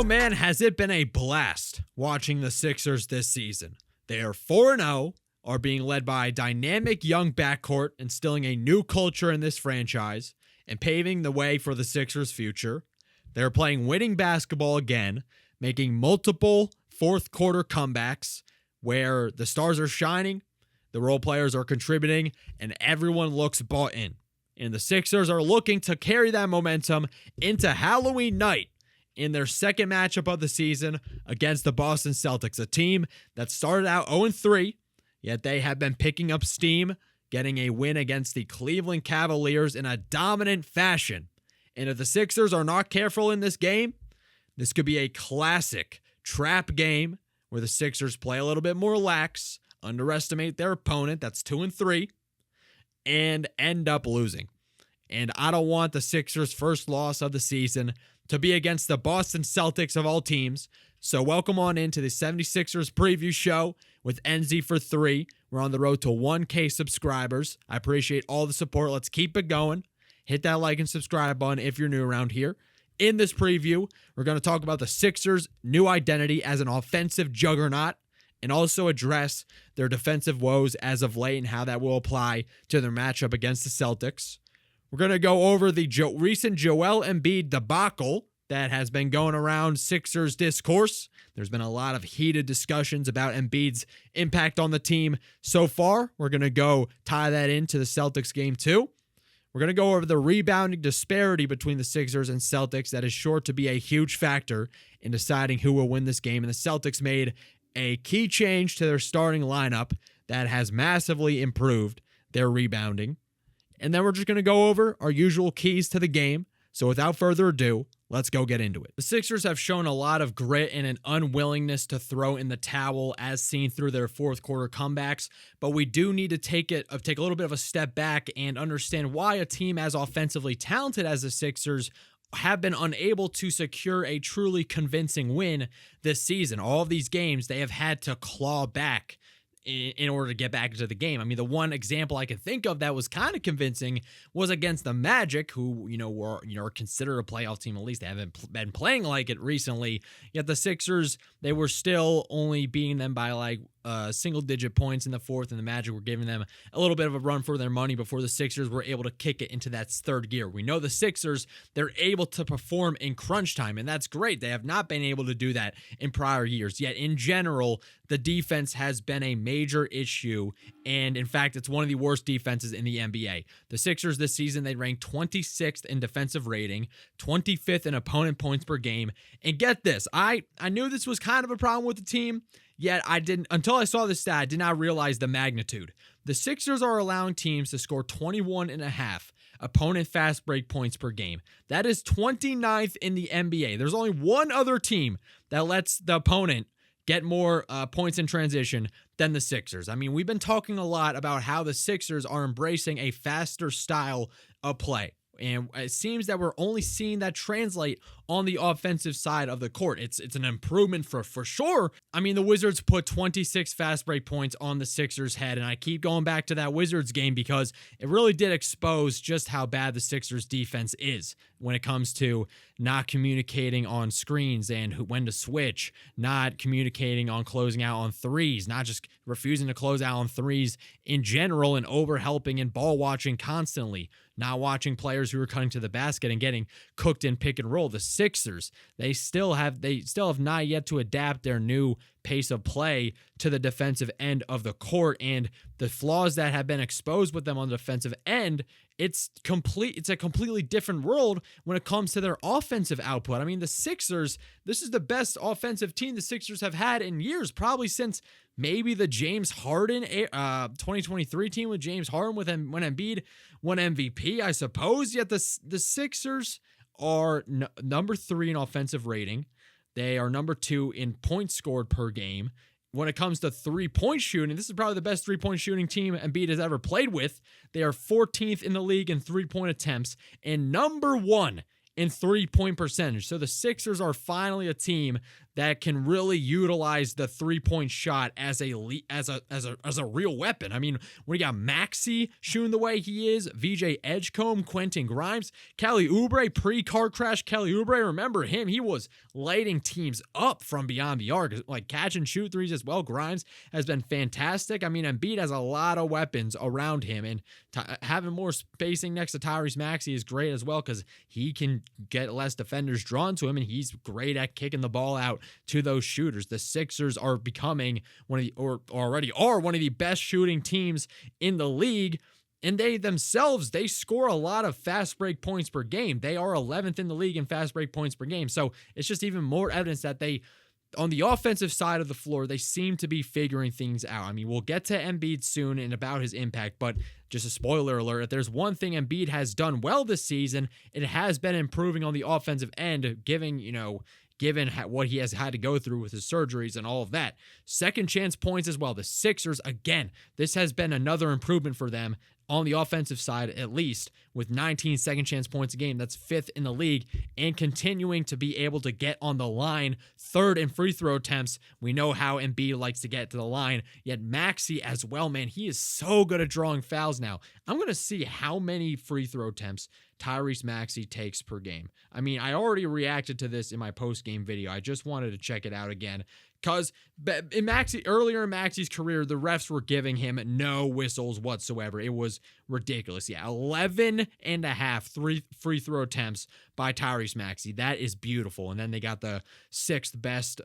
Oh man, has it been a blast watching the Sixers this season. They are 4-0, are being led by a dynamic young backcourt, instilling a new culture in this franchise, and paving the way for the Sixers' future. They're playing winning basketball again, making multiple fourth quarter comebacks where the stars are shining, the role players are contributing, and everyone looks bought in. And the Sixers are looking to carry that momentum into Halloween night in their second matchup of the season against the Boston Celtics, a team that started out 0-3, yet they have been picking up steam, getting a win against the Cleveland Cavaliers in a dominant fashion. And if the Sixers are not careful in this game, this could be a classic trap game where the Sixers play a little bit more lax, underestimate their opponent, that's 2-3, and end up losing. And I don't want the Sixers' first loss of the season to be against the Boston Celtics of all teams. So welcome on into the 76ers preview show with NZ for 3. We're on the road to 1K subscribers. I appreciate all the support. Let's keep it going. Hit that like and subscribe button if you're new around here. In this preview, we're going to talk about the Sixers' new identity as an offensive juggernaut, and also address their defensive woes as of late and how that will apply to their matchup against the Celtics. We're going to go over the recent Joel Embiid debacle that has been going around Sixers discourse. There's been a lot of heated discussions about Embiid's impact on the team so far. We're going to go tie that into the Celtics game too. We're going to go over the rebounding disparity between the Sixers and Celtics that is sure to be a huge factor in deciding who will win this game. And the Celtics made a key change to their starting lineup that has massively improved their rebounding. And then we're just going to go over our usual keys to the game. So without further ado, let's go get into it. The Sixers have shown a lot of grit and an unwillingness to throw in the towel as seen through their fourth quarter comebacks, but we do need to take a little bit of a step back and understand why a team as offensively talented as the Sixers have been unable to secure a truly convincing win this season. All of these games, they have had to claw back in order to get back into the game. I mean, the one example I can think of that was kind of convincing was against the Magic, who, are considered a playoff team. At least they haven't been playing like it recently. Yet the Sixers, they were still only beating them by like single-digit points in the fourth, and the Magic were giving them a little bit of a run for their money before the Sixers were able to kick it into that third gear. We know the Sixers, they're able to perform in crunch time, and that's great. They have not been able to do that in prior years. Yet, in general, the defense has been a major issue, and in fact, it's one of the worst defenses in the NBA. The Sixers this season, they ranked 26th in defensive rating, 25th in opponent points per game, and get this, I knew this was kind of a problem with the team, yet I didn't, until I saw this stat, I did not realize the magnitude. The Sixers are allowing teams to score 21.5 opponent fast break points per game. That is 29th in the NBA. There's only one other team that lets the opponent get more points in transition than the Sixers. I mean, we've been talking a lot about how the Sixers are embracing a faster style of play. And it seems that we're only seeing that translate on the offensive side of the court. It's an improvement for sure. I mean, the Wizards put 26 fast break points on the Sixers' head, and I keep going back to that Wizards game because it really did expose just how bad the Sixers' defense is when it comes to not communicating on screens and when to switch, not communicating on closing out on threes, not just refusing to close out on threes in general, and overhelping and ball watching constantly, not watching players who are cutting to the basket and getting cooked in pick and roll. The Sixers, they still have not yet to adapt their new pace of play to the defensive end of the court, and the flaws that have been exposed with them on the defensive end, it's a completely different world when it comes to their offensive output. I mean, the Sixers, this is the best offensive team the Sixers have had in years, probably since maybe the James Harden 2023 team with James Harden when Embiid won MVP, I suppose. Yet the Sixers are number 3 in offensive rating. They are number 2 in points scored per game. When it comes to three-point shooting, this is probably the best three-point shooting team Embiid has ever played with. They are 14th in the league in three-point attempts and number 1 in three-point percentage. So the Sixers are finally a team that can really utilize the 3-point shot as a real weapon. I mean, when you got Maxey shooting the way he is, VJ Edgecombe, Quentin Grimes, Kelly Oubre, pre-car crash Kelly Oubre, remember him? He was lighting teams up from beyond the arc, like catch and shoot threes as well. Grimes has been fantastic. I mean, Embiid has a lot of weapons around him, and having more spacing next to Tyrese Maxey is great as well because he can get less defenders drawn to him, and he's great at kicking the ball out to those shooters. The Sixers are becoming already are one of the best shooting teams in the league. And they themselves, they score a lot of fast break points per game. They are 11th in the league in fast break points per game. So it's just even more evidence that they, on the offensive side of the floor, they seem to be figuring things out. I mean, we'll get to Embiid soon and about his impact, but just a spoiler alert, if there's one thing Embiid has done well this season, it has been improving on the offensive end, given what he has had to go through with his surgeries and all of that. Second chance points as well. The Sixers, again, this has been another improvement for them on the offensive side, at least, with 19 second chance points a game. That's 5th in the league, and continuing to be able to get on the line, 3rd in free throw attempts. We know how Embiid likes to get to the line, yet Maxey as well, man, he is so good at drawing fouls now. I'm going to see how many free throw attempts Tyrese Maxey takes per game. I mean, I already reacted to this in my post-game video. I just wanted to check it out again. Because earlier in Maxey's career, the refs were giving him no whistles whatsoever. It was ridiculous. Yeah, 11 and a half free throw attempts by Tyrese Maxey. That is beautiful. And then they got the 6th best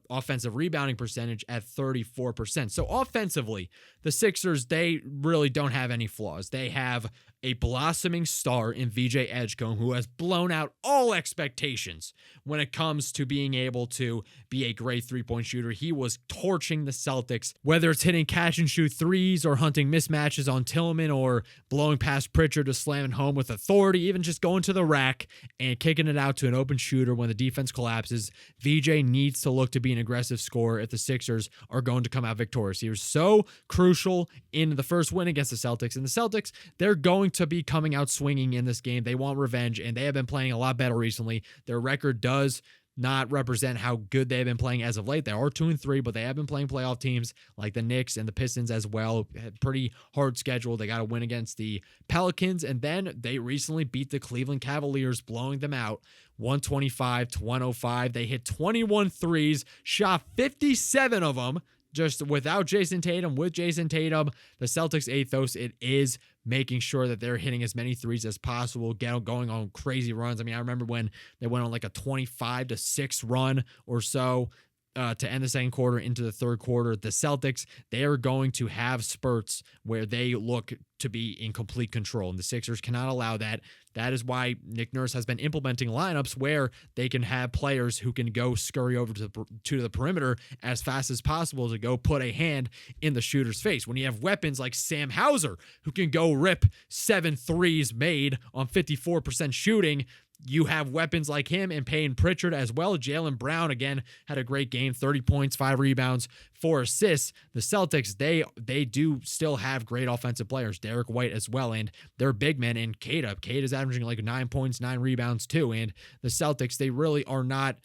offensive rebounding percentage at 34%. So offensively, the Sixers, they really don't have any flaws. They have a blossoming star in VJ Edgecombe, who has blown out all expectations when it comes to being able to be a great three-point shooter. He was torching the Celtics, whether it's hitting catch and shoot threes or hunting mismatches on Tillman or blowing past Pritchard to slam it home with authority, even just going to the rack and kicking it out to an open shooter when the defense collapses. VJ needs to look to be an aggressive scorer if the Sixers are going to come out victorious. He was so crucial in the first win against the Celtics, and the Celtics, they're going to be coming out swinging in this game. They want revenge, and they have been playing a lot better recently. Their record does not represent how good they've been playing as of late. They are 2-3, but they have been playing playoff teams like the Knicks and the Pistons as well. Pretty hard schedule. They got to win against the Pelicans, and then they recently beat the Cleveland Cavaliers, blowing them out 125-105. They hit 21 threes, shot 57 of them. Just without Jason Tatum, with Jason Tatum, the Celtics ethos, it is making sure that they're hitting as many threes as possible, going on crazy runs. I mean, I remember when they went on like a 25-6 run or so to end the second quarter into the third quarter. The Celtics, they are going to have spurts where they look to be in complete control, and the Sixers cannot allow that. That is why Nick Nurse has been implementing lineups where they can have players who can go scurry over to the perimeter as fast as possible to go put a hand in the shooter's face. When you have weapons like Sam Hauser, who can go rip 7 threes made on 54% shooting, you have weapons like him and Payne Pritchard as well. Jaylen Brown, again, had a great game, 30 points, 5 rebounds, 4 assists. The Celtics, they do still have great offensive players, Derek White as well, and their big men, and Kata. Kata's averaging like 9 points, 9 rebounds too, and the Celtics, they really are not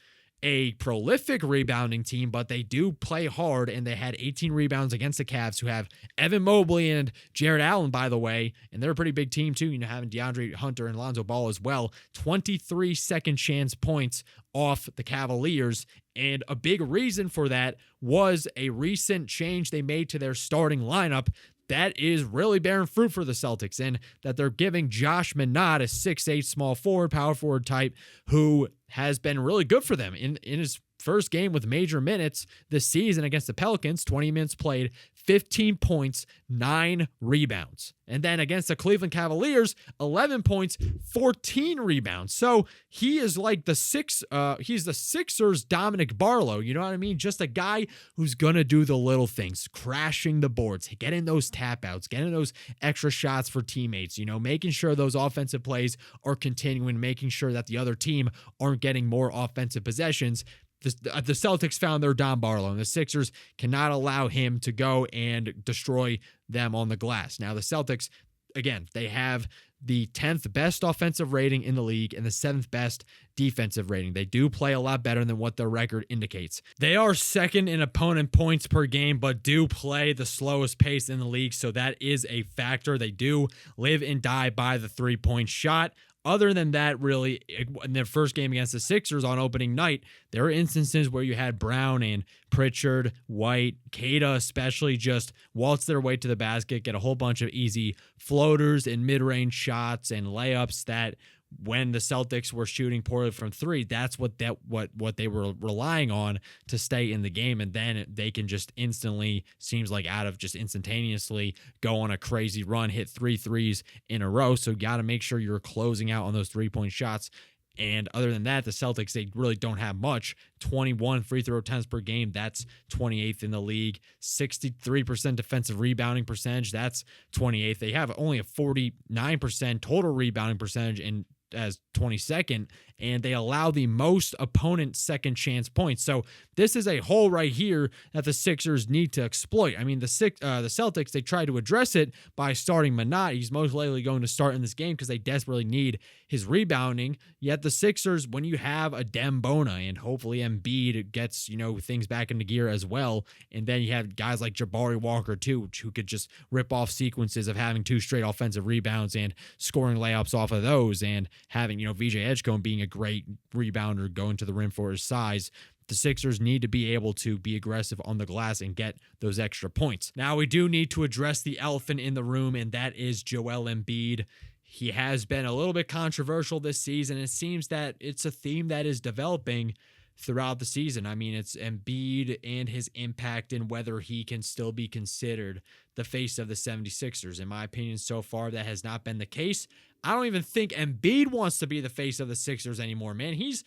a prolific rebounding team, but they do play hard, and they had 18 rebounds against the Cavs, who have Evan Mobley and Jared Allen, by the way, and they're a pretty big team too, having DeAndre Hunter and Lonzo Ball as well. 23 second chance points off the Cavaliers, and a big reason for that was a recent change they made to their starting lineup that is really bearing fruit for the Celtics, and that they're giving Josh Minott, a 6'8" small forward, power forward type, who has been really good for them in his first game with major minutes this season against the Pelicans. 20 minutes played, 15 points, 9 rebounds. And then against the Cleveland Cavaliers, 11 points, 14 rebounds. So he is like he's the Sixers' Dominic Barlow, you know what I mean? Just a guy who's going to do the little things, crashing the boards, getting those tap outs, getting those extra shots for teammates, making sure those offensive plays are continuing, making sure that the other team aren't getting more offensive possessions. The Celtics found their Dom Barlow, and the Sixers cannot allow him to go and destroy them on the glass. Now, the Celtics, again, they have the 10th best offensive rating in the league and the 7th best defensive rating. They do play a lot better than what their record indicates. They are second in opponent points per game, but do play the slowest pace in the league, so that is a factor. They do live and die by the three-point shot. Other than that, really, in their first game against the Sixers on opening night, there were instances where you had Brown and Pritchard, White, Kata especially just waltz their way to the basket, get a whole bunch of easy floaters and mid-range shots and layups that when the Celtics were shooting poorly from three, that's what they were relying on to stay in the game. And then they can just instantly, seems like out of just instantaneously, go on a crazy run, hit 3 threes in a row. So you got to make sure you're closing out on those 3-point shots. And other than that, the Celtics, they really don't have much. 21 free throw attempts per game. That's 28th in the league. 63% defensive rebounding percentage. That's 28th. They have only a 49% total rebounding percentage as 22nd, and they allow the most opponent second chance points. So this is a hole right here that the Sixers need to exploit. I mean, the Celtics, they try to address it by starting Manat. He's most likely going to start in this game because they desperately need his rebounding. Yet the Sixers, when you have a Dembona and hopefully Embiid gets, things back into gear as well, and then you have guys like Jabari Walker too, who could just rip off sequences of having 2 straight offensive rebounds and scoring layups off of those, and having, VJ Edgecombe being a great rebounder going to the rim for his size. The Sixers need to be able to be aggressive on the glass and get those extra points. Now, we do need to address the elephant in the room, and that is Joel Embiid. He has been a little bit controversial this season. It seems that it's a theme that is developing throughout the season. I mean, it's Embiid and his impact and whether he can still be considered the face of the 76ers. In my opinion, so far, that has not been the case. I don't even think Embiid wants to be the face of the Sixers anymore, man. He's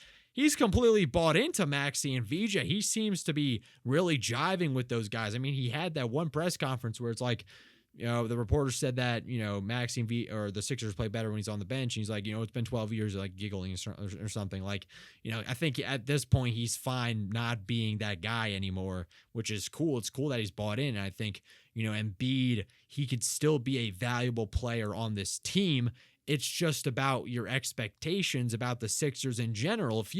completely bought into Maxey and VJ. He seems to be really jiving with those guys. I mean, he had that one press conference where it's like, the reporter said that, Maxey and or the Sixers play better when he's on the bench. And he's like, it's been 12 years, like giggling or something. Like, I think at this point he's fine not being that guy anymore, which is cool. It's cool that he's bought in. And I think, Embiid, he could still be a valuable player on this team. It's just about your expectations about the Sixers in general. If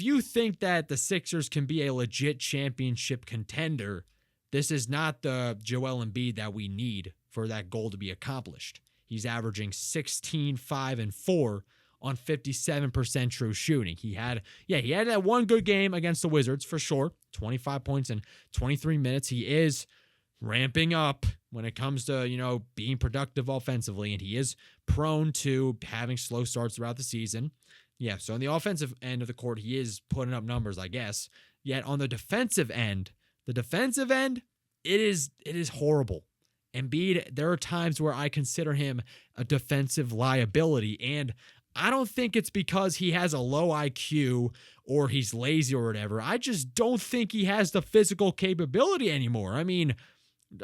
you think that the Sixers can be a legit championship contender, this is not the Joel Embiid that we need for that goal to be accomplished. He's averaging 16, 5, and 4 on 57% true shooting. He had that one good game against the Wizards for sure. 25 points in 23 minutes. He is ramping up when it comes to, being productive offensively, and he is prone to having slow starts throughout the season. Yeah, so on the offensive end of the court, he is putting up numbers, I guess. Yet on the defensive end, it is horrible. Embiid, there are times where I consider him a defensive liability, and I don't think it's because he has a low IQ or he's lazy or whatever. I just don't think he has the physical capability anymore. I mean,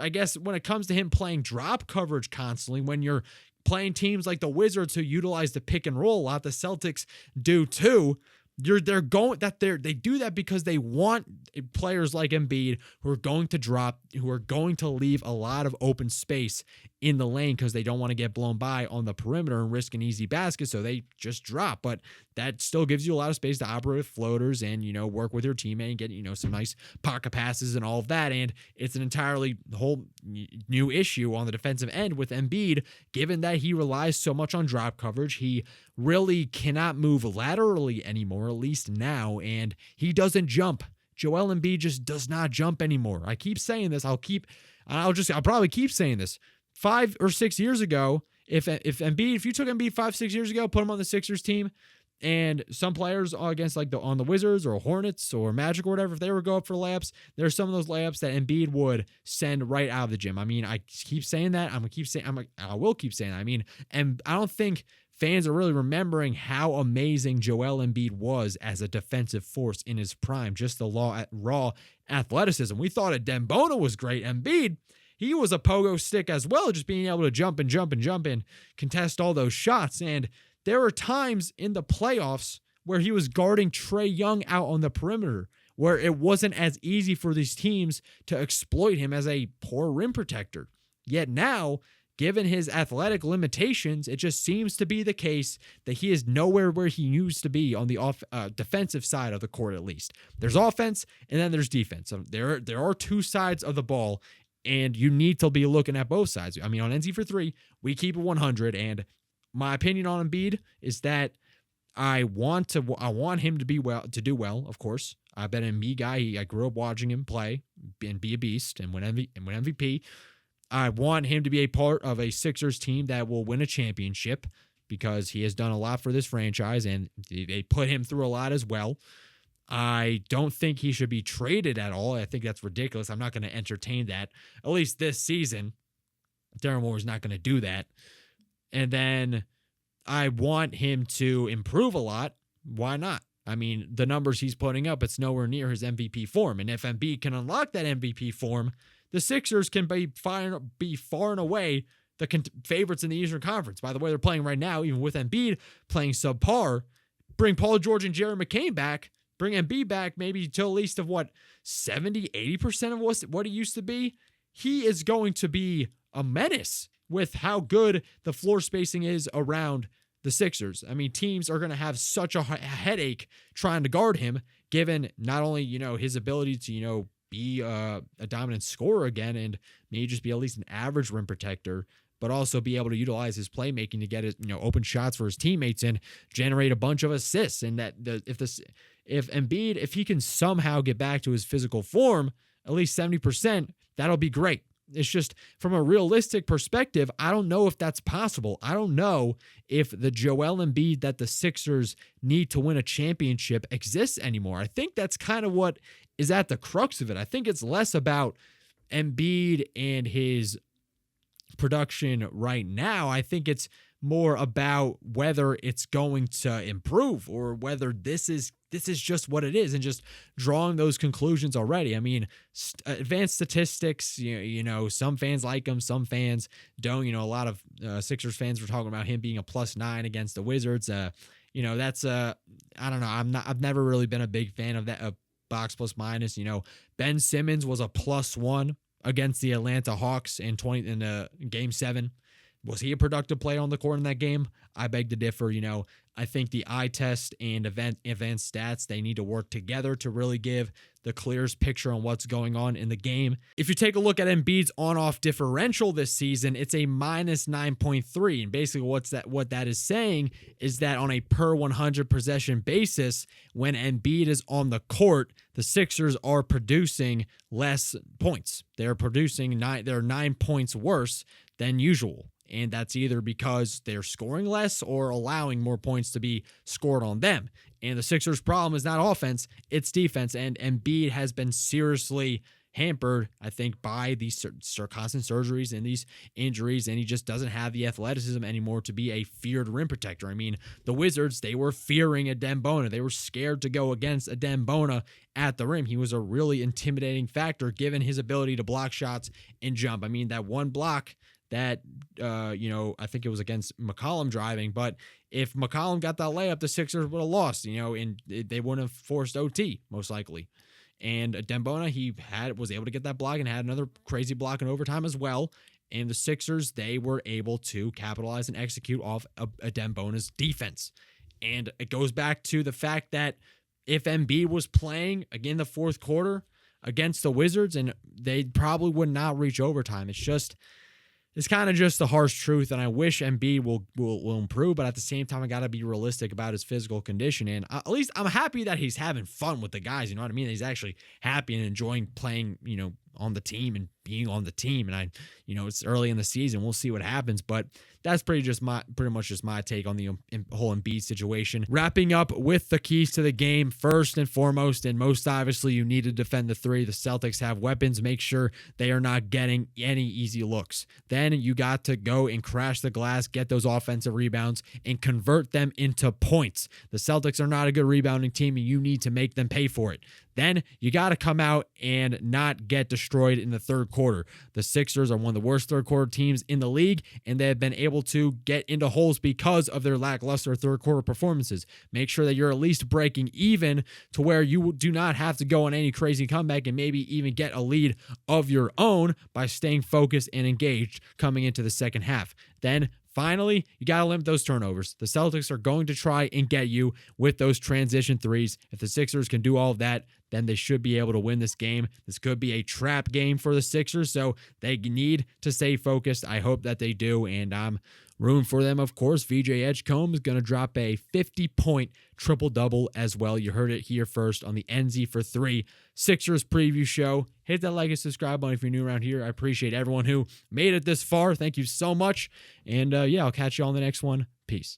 I guess when it comes to him playing drop coverage constantly, when you're playing teams like the Wizards who utilize the pick and roll a lot, the Celtics do too. They do that because they want players like Embiid who are going to drop, who are going to leave a lot of open space in the lane because they don't want to get blown by on the perimeter and risk an easy basket, so they just drop. But that still gives you a lot of space to operate with floaters and, work with your teammate and get, some nice pocket passes and all of that. And it's an entirely whole new issue on the defensive end with Embiid, given that he relies so much on drop coverage. He really cannot move laterally anymore, at least now, and he doesn't jump. Joel Embiid just does not jump anymore. I keep saying this. I'll probably keep saying this. 5 or 6 years ago, if you took Embiid 5-6 years ago, put him on the Sixers team, and some players against on the Wizards or Hornets or Magic or whatever, if they were go up for layups, there's some of those layups that Embiid would send right out of the gym. I mean, I keep saying that. I will keep saying that. I mean, and I don't think fans are really remembering how amazing Joel Embiid was as a defensive force in his prime, just the raw athleticism. We thought Dembona was great. Embiid, he was a pogo stick as well, just being able to jump and contest all those shots. And there were times in the playoffs where he was guarding Trae Young out on the perimeter, where it wasn't as easy for these teams to exploit him as a poor rim protector. Yet now, given his athletic limitations, it just seems to be the case that he is nowhere where he used to be on the defensive side of the court, at least. There's offense, and then there's defense. So there are two sides of the ball, and you need to be looking at both sides. I mean, on NC for 3, we keep it 100, and my opinion on Embiid is that I want him to do well, of course. I've been an Embiid guy. I grew up watching him play and be a beast and win MVP. I want him to be a part of a Sixers team that will win a championship because he has done a lot for this franchise and they put him through a lot as well. I don't think he should be traded at all. I think that's ridiculous. I'm not going to entertain that. At least this season, Darren Moore's not going to do that. And then I want him to improve a lot. Why not? I mean, the numbers he's putting up, it's nowhere near his MVP form. And if Embiid can unlock that MVP form, the Sixers can be far and away the favorites in the Eastern Conference. By the way, they're playing right now, even with Embiid playing subpar. Bring Paul George and Jerry McCain back. Bring Embiid back maybe to at least of 70, 80% of what he used to be. He is going to be a menace with how good the floor spacing is around the Sixers. I mean, teams are going to have such a headache trying to guard him, given not only, his ability to, be a dominant scorer again and maybe just be at least an average rim protector, but also be able to utilize his playmaking to get it, open shots for his teammates and generate a bunch of assists. And that if Embiid, if he can somehow get back to his physical form, at least 70%, that'll be great. It's just from a realistic perspective, I don't know if that's possible. I don't know if the Joel Embiid that the Sixers need to win a championship exists anymore. I think that's kind of what is at the crux of it. I think it's less about Embiid and his production right now. I think it's more about whether it's going to improve or whether this is just what it is, and just drawing those conclusions already. I mean, advanced statistics, some fans like him, some fans don't. A lot of Sixers fans were talking about him being a +9 against the Wizards. That's I don't know. I've never really been a big fan of that box plus minus. Ben Simmons was a +1 against the Atlanta Hawks in Game 7. Was he a productive player on the court in that game? I beg to differ. I think the eye test and advanced stats, they need to work together to really give the clearest picture on what's going on in the game. If you take a look at Embiid's on-off differential this season, it's a -9.3. And basically what that is saying is that on a per 100 possession basis, when Embiid is on the court, the Sixers are producing less points. They're producing they're 9 points worse than usual. And that's either because they're scoring less or allowing more points to be scored on them. And the Sixers' problem is not offense, it's defense. And Embiid has been seriously hampered, I think, by these constant surgeries and these injuries, and he just doesn't have the athleticism anymore to be a feared rim protector. I mean, the Wizards, they were fearing Adem Bona. They were scared to go against Adem Bona at the rim. He was a really intimidating factor given his ability to block shots and jump. I mean, that one block that, I think it was against McCollum driving, but if McCollum got that layup, the Sixers would have lost, and they wouldn't have forced OT, most likely. And Dembona, he was able to get that block and had another crazy block in overtime as well. And the Sixers, they were able to capitalize and execute off Dembona's defense. And it goes back to the fact that if Embiid was playing again the fourth quarter against the Wizards, and they probably would not reach overtime. It's kind of just the harsh truth, and I wish Embiid will improve, but at the same time, I got to be realistic about his physical condition. And at least I'm happy that he's having fun with the guys, you know what I mean? He's actually happy and enjoying playing, on the team and being on the team. And it's early in the season. We'll see what happens, but that's pretty much just my take on the whole Embiid situation. Wrapping up with the keys to the game, first and foremost, and most obviously, you need to defend the three. The Celtics have weapons. Make sure they are not getting any easy looks. Then you got to go and crash the glass, get those offensive rebounds, and convert them into points. The Celtics are not a good rebounding team, and you need to make them pay for it. then you got to come out and not get destroyed in the third quarter. The Sixers are one of the worst third quarter teams in the league, and they have been able to get into holes because of their lackluster third quarter performances. Make sure that you're at least breaking even to where you do not have to go on any crazy comeback and maybe even get a lead of your own by staying focused and engaged coming into the second half. Then finally, you got to limit those turnovers. The Celtics are going to try and get you with those transition threes. If the Sixers can do all of that, then they should be able to win this game. This could be a trap game for the Sixers, so they need to stay focused. I hope that they do, and I'm rooting for them, of course. VJ Edgecombe is going to drop a 50-point triple-double as well. You heard it here first on the NZ for 3 Sixers preview show. Hit that like and subscribe button if you're new around here. I appreciate everyone who made it this far. Thank you so much. And yeah, I'll catch you on the next one. Peace.